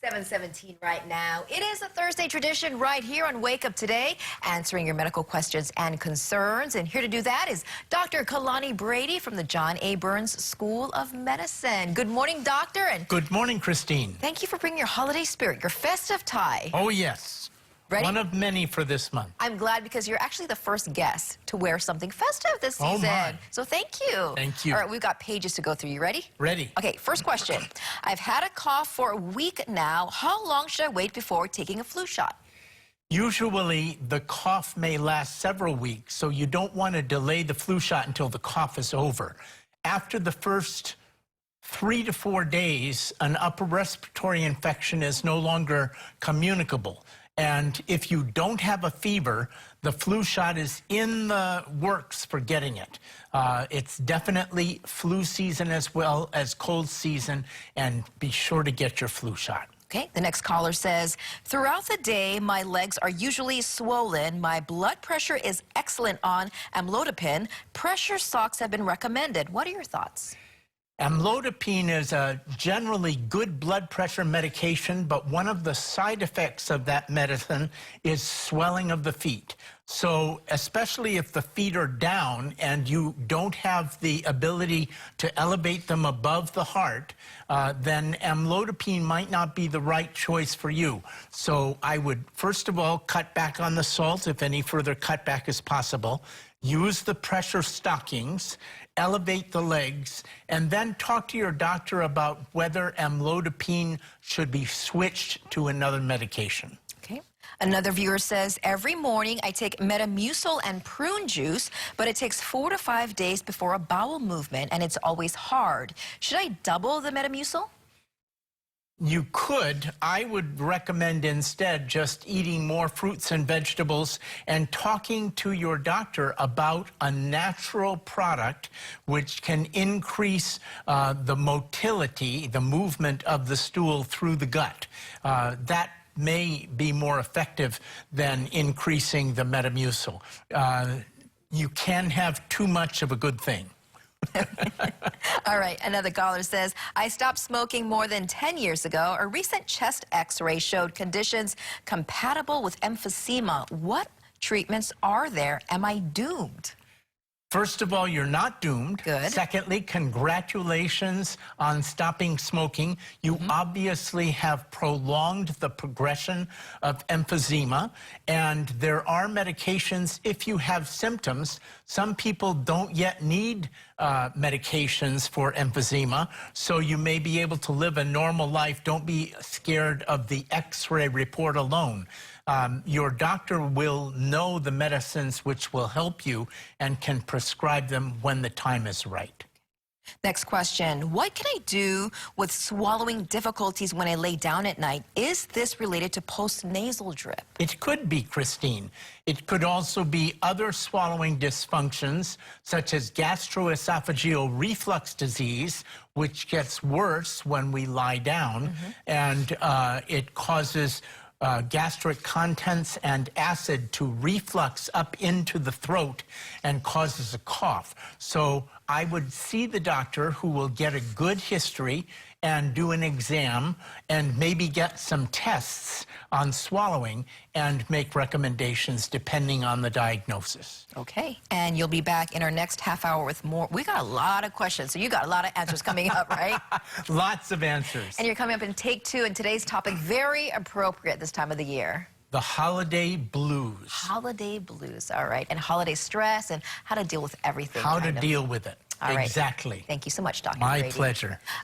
7:17 right now. It is a Thursday tradition right here on Wake Up Today, answering your medical questions and concerns. And here to do that is Dr. Kalani Brady from the John A. Burns School of Medicine. Good morning, doctor. And good morning, Christine. Thank you for bringing your holiday spirit, your festive tie. Oh, yes. Ready? One of many for this month. I'm glad because you're actually the first guest to wear something festive this season. Oh, my. So thank you. Thank you. All right, we've got pages to go through. You ready? Ready. Okay, first question. I've had a cough for a week now. How long should I wait before taking a flu shot? Usually, the cough may last several weeks, so you don't want to delay the flu shot until the cough is over. After the first 3 to 4 days, an upper respiratory infection is no longer communicable. And if you don't have a fever, the flu shot is in the works for getting it. It's definitely flu season as well as cold season, and be sure to get your flu shot. Okay, the next caller says, throughout the day, my legs are usually swollen. My blood pressure is excellent on amlodipine. Pressure socks have been recommended. What are your thoughts? Amlodipine is a generally good blood pressure medication, but one of the side effects of that medicine is swelling of the feet. So especially if the feet are down and you don't have the ability to elevate them above the heart, then amlodipine might not be the right choice for you. So I would, first of all, cut back on the salt if any further cutback is possible. Use the pressure stockings, elevate the legs, and then talk to your doctor about whether amlodipine should be switched to another medication. Okay. Another viewer says, every morning I take Metamucil and prune juice, but it takes 4 to 5 days before a bowel movement, and it's always hard. Should I double the Metamucil? You could. I would recommend instead just eating more fruits and vegetables and talking to your doctor about a natural product which can increase the motility, the movement of the stool through the gut. That may be more effective than increasing the Metamucil. You can have too much of a good thing. All right, another caller says, I stopped smoking more than 10 years ago. A recent chest x-ray showed conditions compatible with emphysema. What treatments are there? Am I doomed? First of all, you're not doomed. Good. Secondly, congratulations on stopping smoking. You obviously have prolonged the progression of emphysema, and there are medications if you have symptoms. Some people don't yet need medications for emphysema, so you may be able to live a normal life. Don't be scared of the x-ray report alone. Your doctor will know the medicines which will help you and can prescribe them when the time is right. Next question. What can I do with swallowing difficulties when I lay down at night? Is this related to postnasal drip? It could be, Christine. It could also be other swallowing dysfunctions, such as gastroesophageal reflux disease, which gets worse when we lie down, and it causes gastric contents and acid to reflux up into the throat and causes a cough. So I would see the doctor, who will get a good history and do an exam and maybe get some tests on swallowing and make recommendations depending on the diagnosis. Okay, and you'll be back in our next half hour with more. We got a lot of questions, so you got a lot of answers coming up, right? Lots of answers. And you're coming up in take 2, and today's topic, very appropriate this time of the year. The holiday blues. Holiday blues, all right. And holiday stress and how to deal with everything. How to deal with it. All right. Exactly. Thank you so much, Dr. My Brady. pleasure.